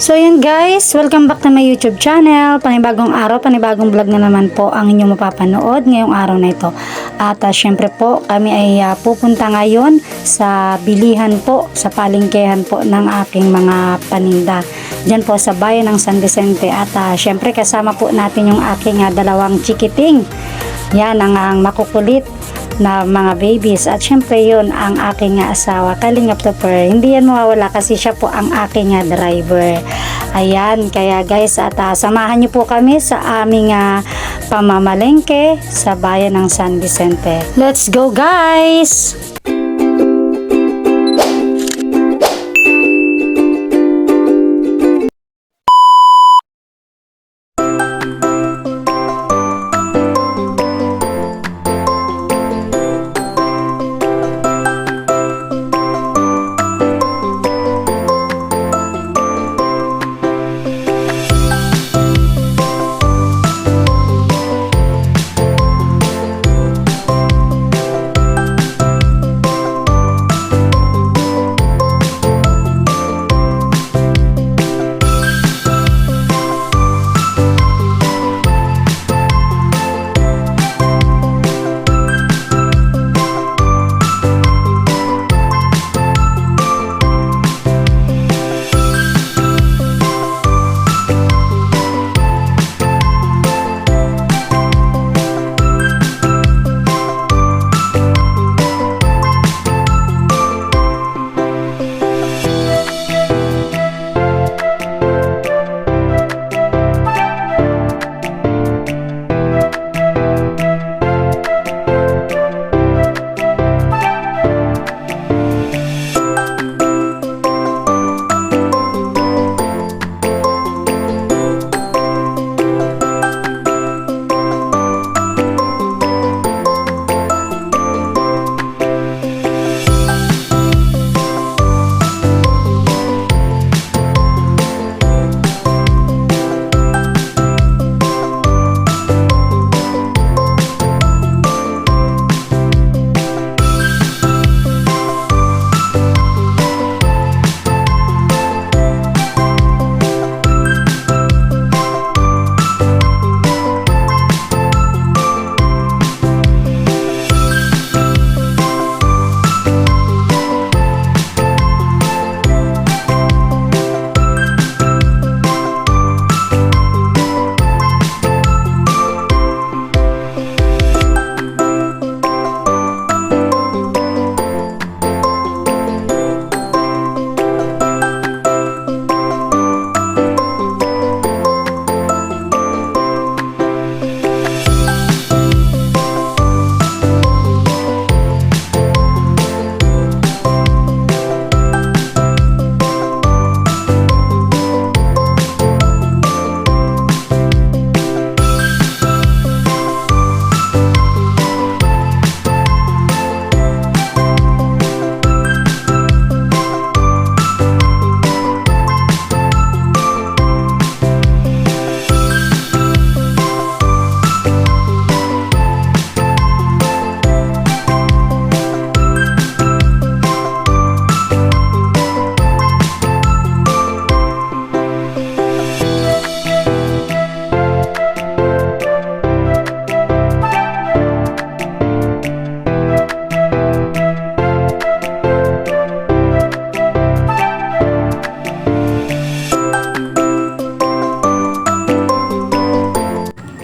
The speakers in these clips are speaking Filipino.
So yun guys, welcome back to my YouTube channel. Panibagong araw, panibagong vlog na naman po ang inyong mapapanood ngayong araw na ito. At syempre po, kami ay pupunta ngayon sa bilihan po, sa palengkehan po ng aking mga paninda. Diyan po sa bayan ng San Vicente. At syempre kasama po natin yung aking dalawang chikiting. Yan ang makukulit na mga babies. At syempre yun ang aking asawa, Kalingap Topper. Hindi yan mawawala kasi siya po ang aking driver. Ayan, kaya guys, at samahan niyo po kami sa aming pamamalengke sa bayan ng San Vicente. Let's go guys!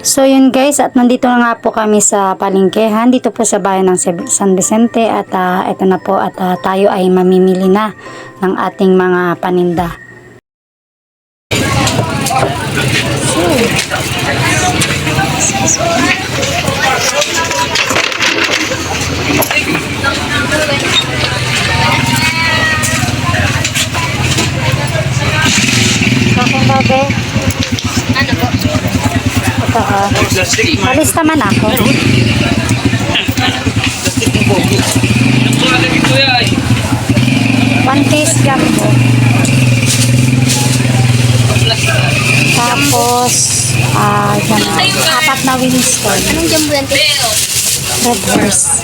So yun guys, at nandito na nga po kami sa palengkehan dito po sa bayan ng San Vicente. At ito na po, at tayo ay mamimili na ng ating mga paninda. Bakit babe? Ano po? Alis naman ako. One piece jumbo. Tapos, apat na Winston. Anong jumbo yan? Red horse.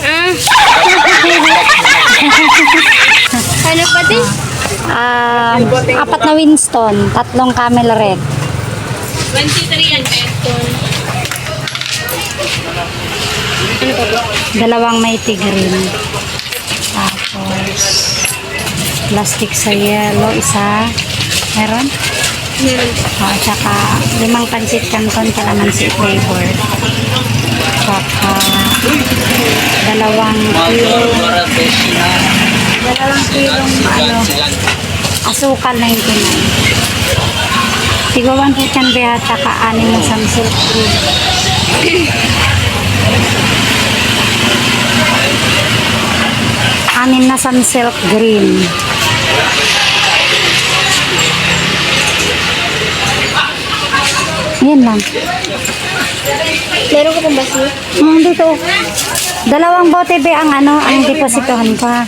Ano pa din? Apat na Winston, tatlong Camel Red. 23 yan, Benton. Ano pa ba? Dalawang Mighty Green. Tapos, plastic sa yellow, isa. Meron? Meron. Tsaka 5 pansit canton, calamansi flavor. Tsaka, dalawang kilong asukal 99. Tigo 1 po can be at saka 6 na samsil cream. Anim na sun silk green. Yan lang. Meron ka pang basi? Dito. Dalawang bote be ang ang depositohan pa.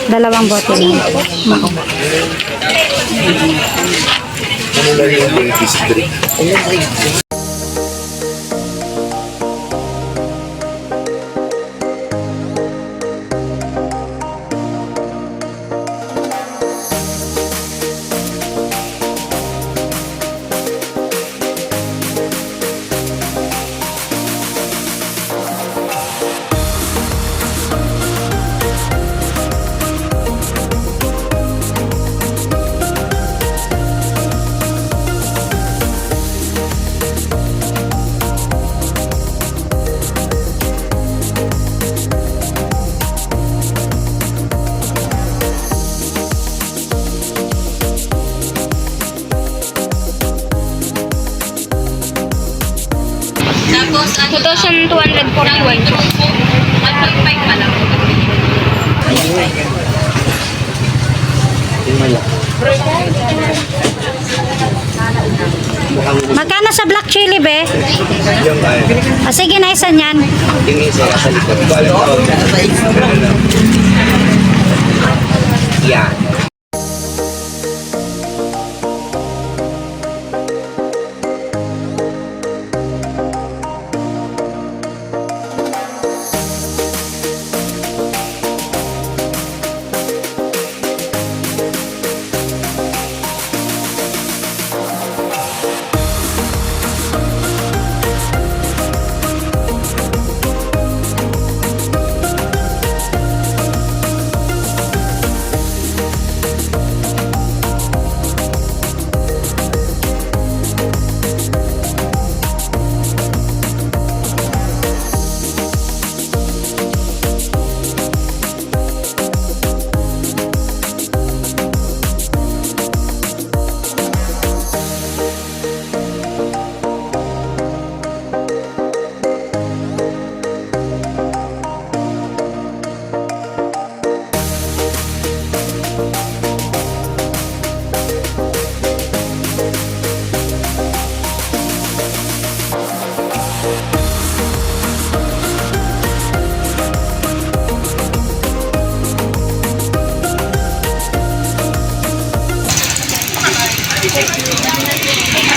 Dalawang bote lang. Tapos, 2,241. 1.5 pa lang. Magkano sa black chili be? Yung kaya. Sige na isa niyan. Yung isa sa likod. Ito alam tawag. Yan.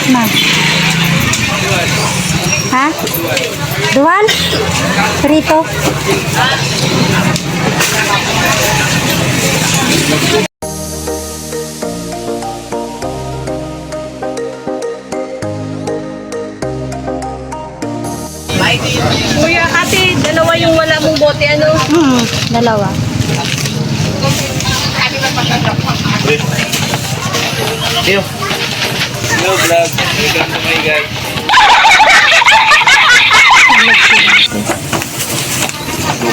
Ma. Ha? Dual? Prito? Kuya, ate, dalawa yung wala mong bote, ano? Dalawa. Yo. Hello vlog. Welcome to my guys.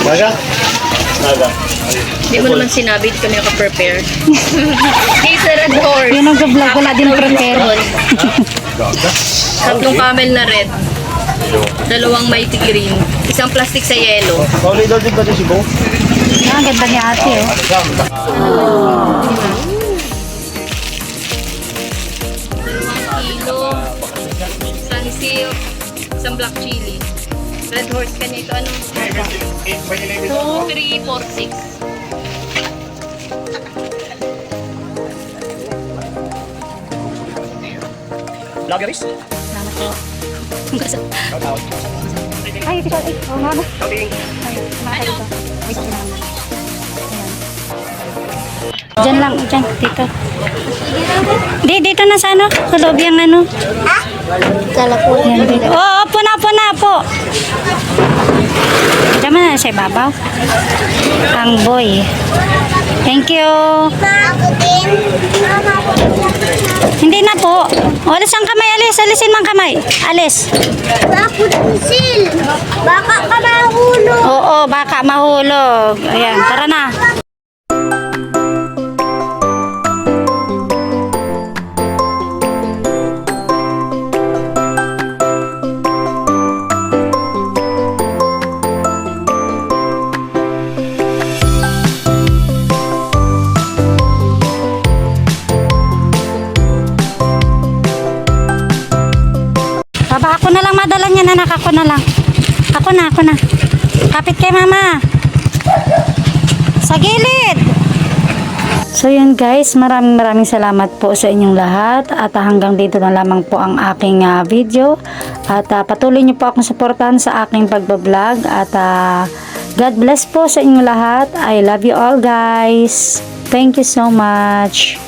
Maga? Maga. Hindi mo naman sinabi, hindi kami naka-prepare. Hey, Sarah Door. Yun ang vlog, wala din prepare. Tatlong camel na red. Dalawang mighty green. Isang plastic sa yellow. Pauli daw din ba ito si Bo? Ang ganda ni ate, oh. 2 kilo. Isang silk. Isang black chili. Red horse kanya ito, ano? 2, 3, 4, 6. Vloggeries? Salamat po. Ay, ito. Ay, oo nga ba? Ay, kumakay ito. Wait, naman. Ayan. Diyan lang, diyan, dito. Dito na sa ano, sa loob yung ano. Kala po. Yan, dito. Oo, po na po. Diyan mo na sa ibabaw. Ang boy. Thank you. Ako din. Hindi na po. O, alis ang kamay, alis. Alisin mang kamay. Alis. Ako din, Sil. Baka ka mahulog. Oo, baka mahulog. Ayan, tara na. Baba, ako na lang madala niya, anak. Ako na lang. Ako na. Kapit kay mama. Sa gilid. So yun guys, maraming salamat po sa inyong lahat. At hanggang dito na lamang po ang aking video. At patuloy niyo po akong suportahan sa aking pagbablog. At God bless po sa inyong lahat. I love you all guys. Thank you so much.